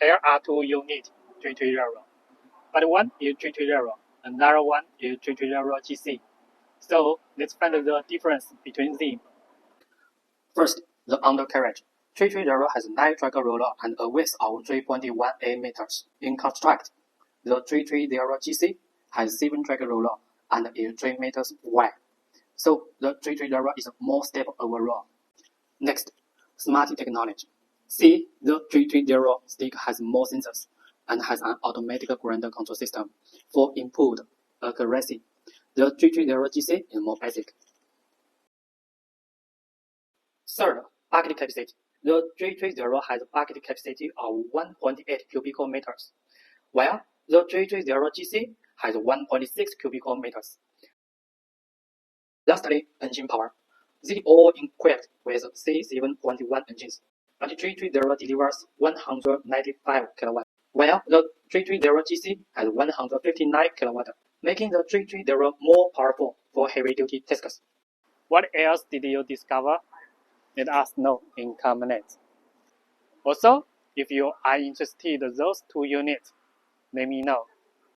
Here are two units 330, but one is 330, another one is 330 GC. So let's find the difference between them. First, the undercarriage. 330 has 9 drag roller and a width of 3.18 meters. In contrast, the 330 GC has 7 drag roller and is 3 meters wide. So the 330 is more stable overall. Next, smart technology. See, the 330 stick has more sensors and has an automatic ground control system for input accuracy. The 330 GC is more basic. Third, bucket capacity. The 330 has a bucket capacity of 1.8 cubic meters, while the 330 GC has 1.6 cubic meters. Lastly, engine power. They all equipped with C7.1 engines, but 330 delivers 195 kW, while the 330 GC has 159 kW, making the 330 more powerful for heavy-duty tasks. What else did you discover? Let us know in comments. Also, if you are interested in those two units, let me know.